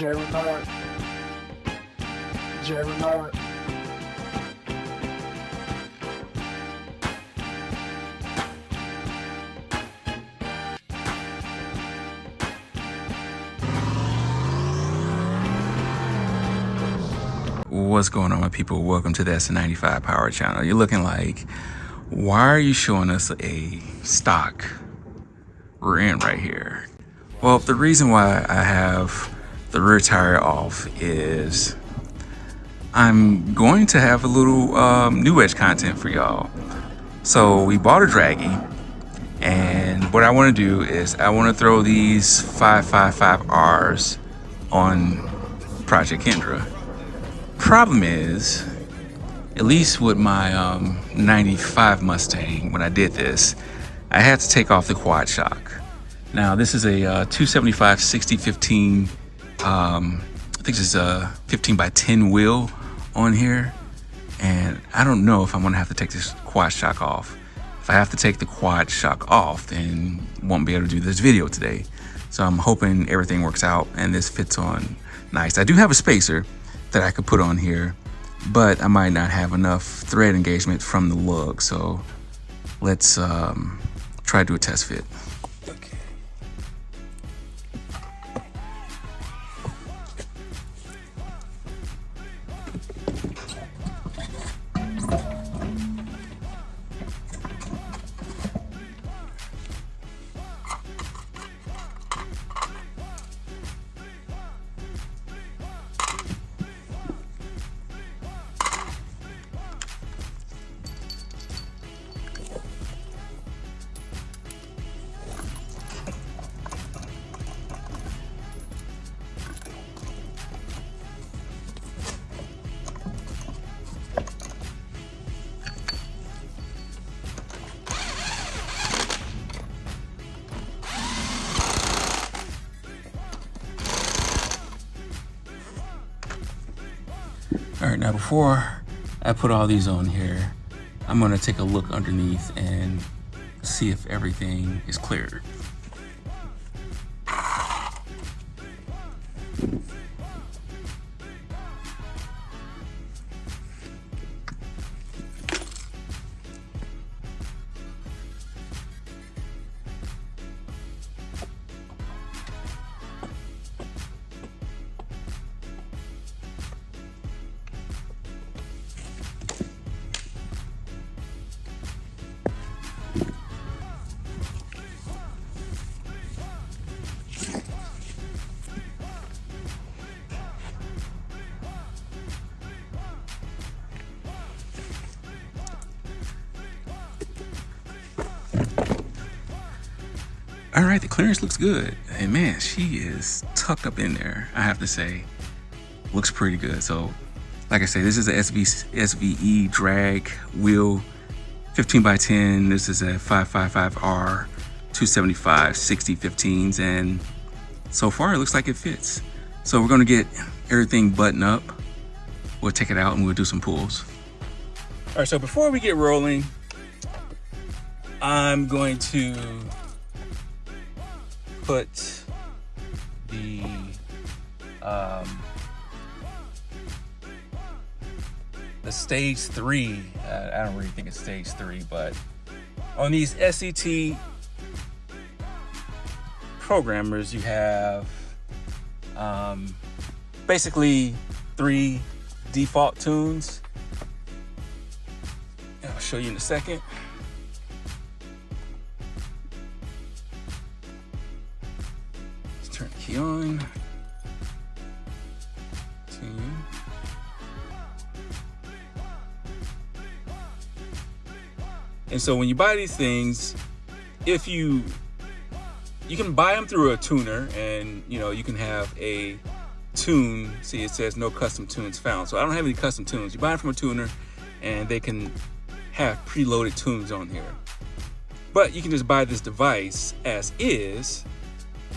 Renard. Renard. What's going on, my people? Welcome to the Sn95 Power channel. You're looking like, why are you showing us a stock we're in right here? Well, the reason why I have the rear tire off is I'm going to have a little new Edge content for y'all. So we bought a Dragy, and what I want to do is I want to throw these 555Rs on Project Kendra. Problem is, at least with my 95 Mustang, when I did this, I had to take off the quad shock. Now this is a 275 60-15, I think this is a 15x10 wheel on here, and I don't know if I'm gonna have to take this quad shock off. If I have to take the quad shock off, then won't be able to do this video today. So I'm hoping everything works out and this fits on nice. I do have a spacer that I could put on here, but I might not have enough thread engagement from the lug. So let's try to do a test fit. Okay. All right, now before I put all these on here, I'm gonna take a look underneath and see if everything is cleared. All right, the clearance looks good. And man, she is tucked up in there, I have to say. Looks pretty good. So, like I say, this is a SVE drag wheel, 15x10. This is a 555R, 275 60-15s, and so far it looks like it fits. So we're gonna get everything buttoned up. We'll take it out and we'll do some pulls. All right, so before we get rolling, I'm going to put the stage 3, I don't really think it's stage 3, but on these SCT programmers, you have basically 3 default tunes. And I'll show you in a second. Let's turn the key on. Tune. And so when you buy these things, if you can buy them through a tuner, and you can have a tune. See, it says no custom tunes found. So I don't have any custom tunes. You buy it from a tuner and they can have preloaded tunes on here. But you can just buy this device as is,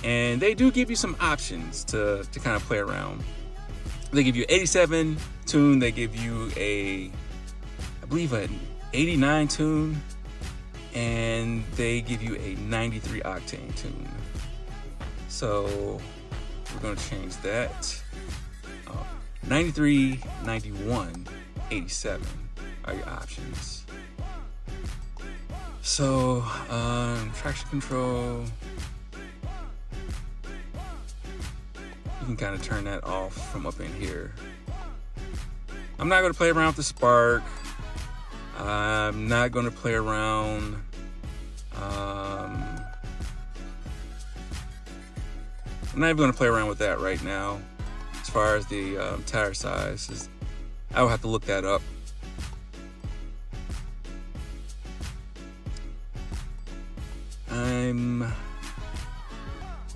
and they do give you some options to kind of play around. They give you 87 tune, they give you I believe an 89 tune, and they give you a 93 octane tune. So we're going to change that. 93, 91, 87 are your options. So, traction control, you can kind of turn that off from up in here. I'm not going to play around with the spark. I'm not going to play around. I'm not even going to play around with that right now. As far as the tire size, I will have to look that up. I'm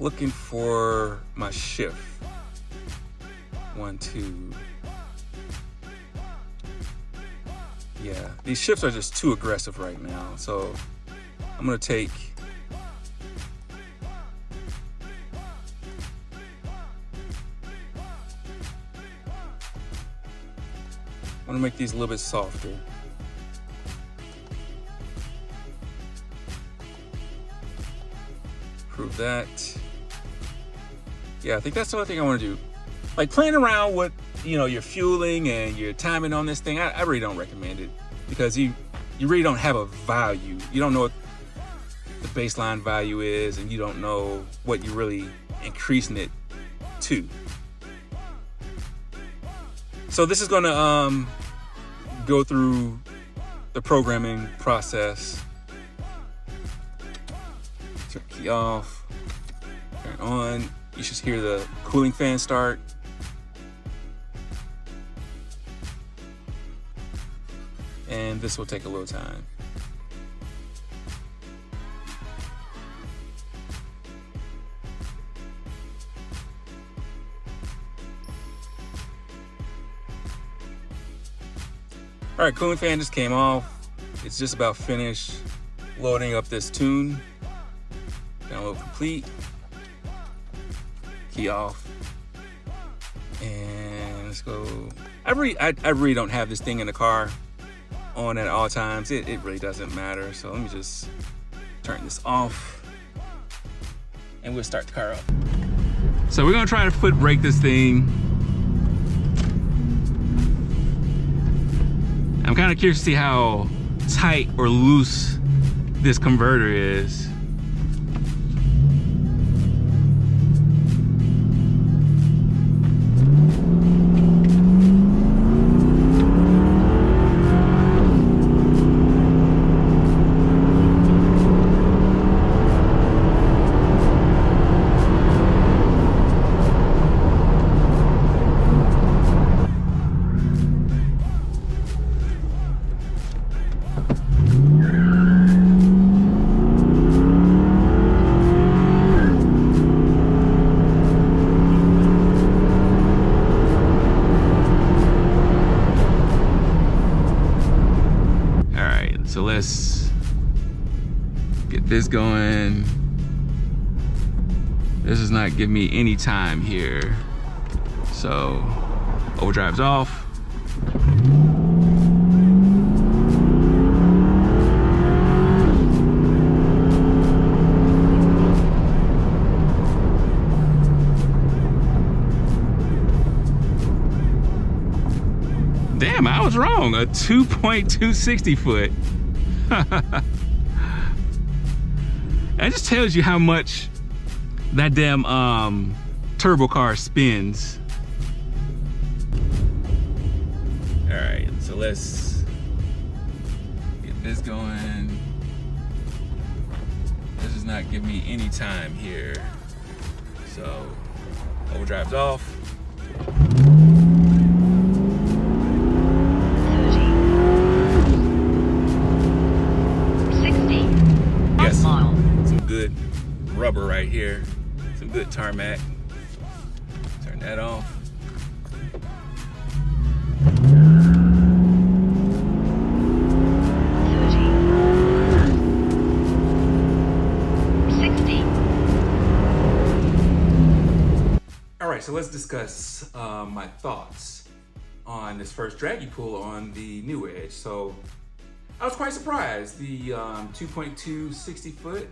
looking for my shift. 1, 2. Yeah, these shifts are just too aggressive right now. So I'm gonna take make these a little bit softer. Improve that. Yeah, I think that's the only thing I want to do. Like playing around with, your fueling and your timing on this thing, I really don't recommend it, because you really don't have a value. You don't know what the baseline value is, and you don't know what you're really increasing it to. So this is gonna go through the programming process. Turn the key off, turn on. You should hear the cooling fan start. And this will take a little time. All right, cooling fan just came off. It's just about finished loading up this tune. Download complete. Key off. And let's go. I really don't have this thing in the car on at all times. It really doesn't matter. So let me just turn this off and we'll start the car up. So we're gonna try to foot brake this thing. I'm kind of curious to see how tight or loose this converter is. So let's get this going. This does not give me any time here. So overdrive's off. Damn, I was wrong. A 2.260 foot. That just tells you how much that damn turbo car spins. All right, so let's get this going. This does not give me any time here. So overdrive's off. Good rubber right here, some good tarmac. Turn that off. All right, so let's discuss my thoughts on this first Dragy pull on the new Edge. So I was quite surprised. The 2.2 60 foot,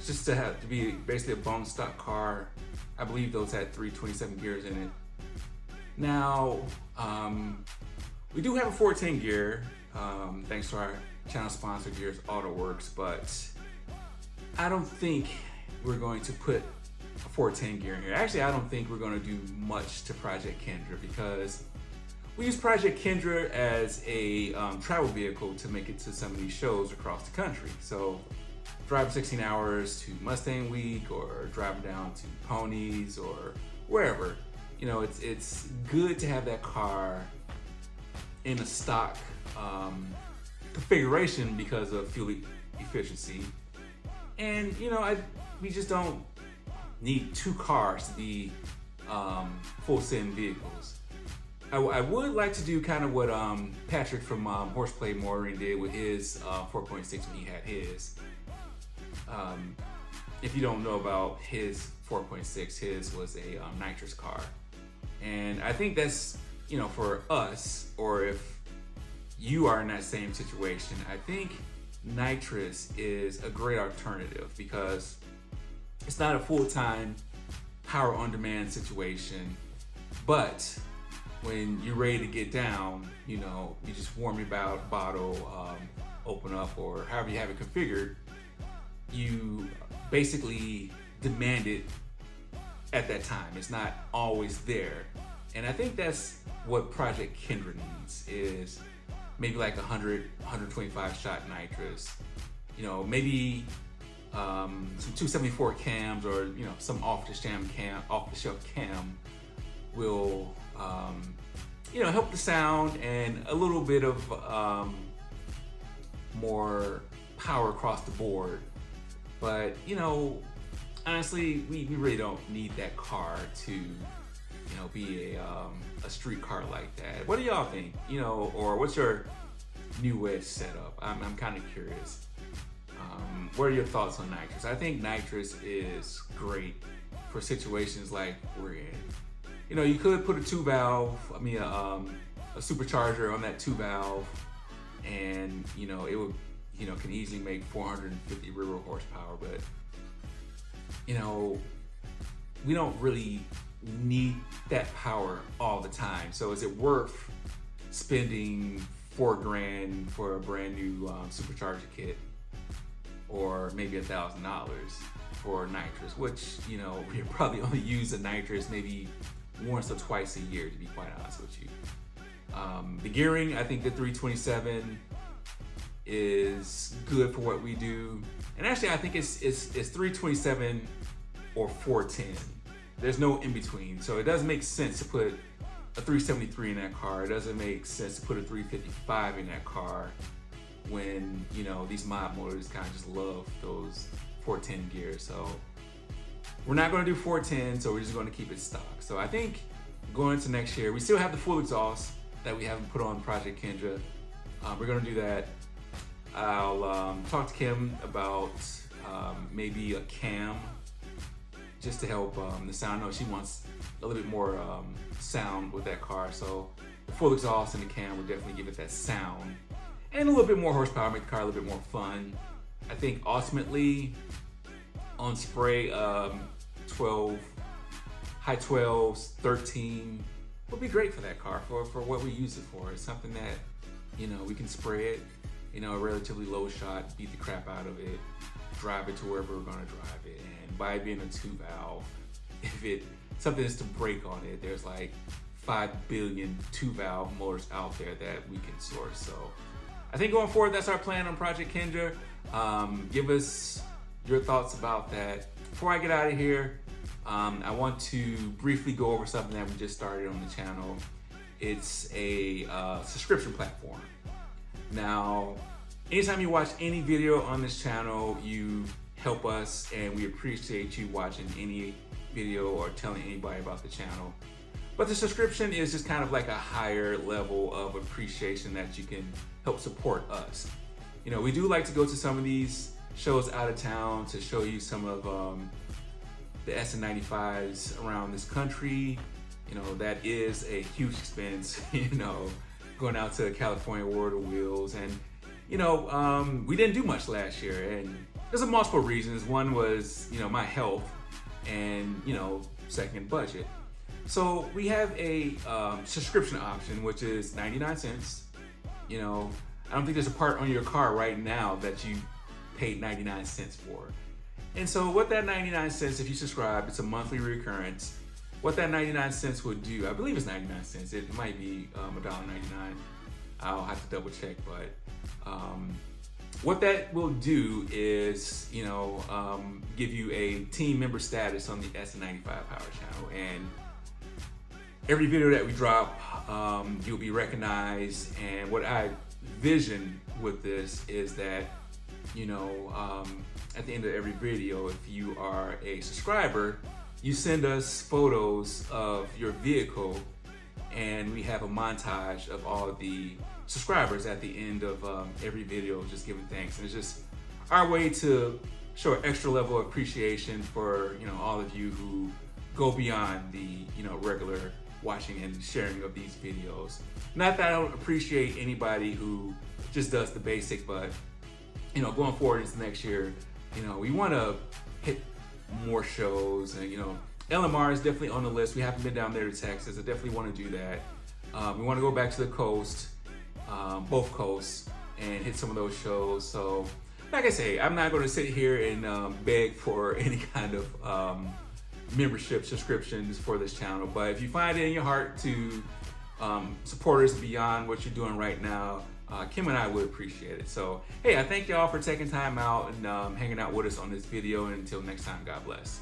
just to be basically a bone stock car, I believe those had 327 gears in it. Now, we do have a 410 gear, thanks to our channel sponsor Gears AutoWorks, but I don't think we're going to put a 410 gear in here. Actually, I don't think we're going to do much to Project Kendra, because we use Project Kendra as a travel vehicle to make it to some of these shows across the country. So driving 16 hours to Mustang Week, or driving down to Ponies, or wherever. You know, it's good to have that car in a stock configuration because of fuel efficiency. And you know, we just don't need two cars to be full Sn vehicles. I would like to do kind of what Patrick from Horseplay Motoring did with his 4.6 when he had his. If you don't know about his 4.6, his was a nitrous car. And I think that's, you know, for us, or if you are in that same situation, I think nitrous is a great alternative, because it's not a full-time power on demand situation, but when you're ready to get down, you know, you just warm your bottle, open up, or however you have it configured, you basically demand it at that time. It's not always there. And I think that's what Project Kendra needs, is maybe like 125 shot nitrous, you know, maybe some 274 cams, or you know, some off the shelf cam will you know, help the sound and a little bit of more power across the board. But you know, honestly, we really don't need that car to, you know, be a street car like that. What do y'all think? You know, or what's your new Wedge setup? I'm kind of curious. What are your thoughts on nitrous? I think nitrous is great for situations like we're in. You know, you could put a two-valve, a supercharger on that two-valve, and you know, it would, you know, can easily make 450 rear horsepower. But you know, we don't really need that power all the time. So is it worth spending $4 grand for a brand new supercharger kit, or maybe $1,000 for nitrous, which, you know, we probably only use the nitrous maybe once or twice a year, to be quite honest with you. The gearing, I think the 327 is good for what we do. And actually, I think it's 327 or 410. There's no in between. So it doesn't make sense to put a 373 in that car. It doesn't make sense to put a 355 in that car, when, you know, these mod motors kind of just love those 410 gears. So we're not going to do 410, so we're just going to keep it stock. So I think going into next year, we still have the full exhaust that we haven't put on Project Kendra. We're going to do that. I'll talk to Kim about maybe a cam, just to help the sound. I know she wants a little bit more sound with that car, so the full exhaust and the cam will definitely give it that sound and a little bit more horsepower, make the car a little bit more fun. I think ultimately on spray, 12, high 12s, 13 would be great for that car, for what we use it for. It's something that, you know, we can spray it, you know, a relatively low shot, beat the crap out of it, drive it to wherever we're gonna drive it. And by it being a two valve, if something is to break on it, there's like 5 billion two valve motors out there that we can source. So I think going forward, that's our plan on Project Kendra. Give us your thoughts about that. Before I get out of here, I want to briefly go over something that we just started on the channel. It's a subscription platform. Now, anytime you watch any video on this channel, you help us, and we appreciate you watching any video or telling anybody about the channel. But the subscription is just kind of like a higher level of appreciation that you can help support us. You know, we do like to go to some of these shows out of town to show you some of the Sn95s around this country. You know, that is a huge expense, you know, going out to California World of Wheels. And, you know, we didn't do much last year, and there's multiple reasons. One was, you know, my health, and, you know, second budget. So we have a subscription option, which is 99 cents. You know, I don't think there's a part on your car right now that you paid 99 cents for. And so what that 99 cents, if you subscribe, it's a monthly recurrence. What that 99 cents would do, I believe it's 99 cents. It might be $1.99. I'll have to double check, but what that will do is, you know, give you a team member status on the Sn95 Power channel. And every video that we drop, you'll be recognized. And what I vision with this is that, you know, at the end of every video, if you are a subscriber, you send us photos of your vehicle, and we have a montage of all of the subscribers at the end of every video, just giving thanks. And it's just our way to show an extra level of appreciation for, you know, all of you who go beyond the, you know, regular watching and sharing of these videos. Not that I don't appreciate anybody who just does the basic, but, you know, going forward into next year, you know, we want to hit more shows, and, you know, LMR is definitely on the list. We haven't been down there to Texas. I definitely want to do that. We want to go back to the coast, both coasts, and hit some of those shows. So, like I say, I'm not going to sit here and beg for any kind of membership subscriptions for this channel. But if you find it in your heart to support us beyond what you're doing right now, Kim and I would appreciate it. So, hey, I thank y'all for taking time out and hanging out with us on this video. And until next time, God bless.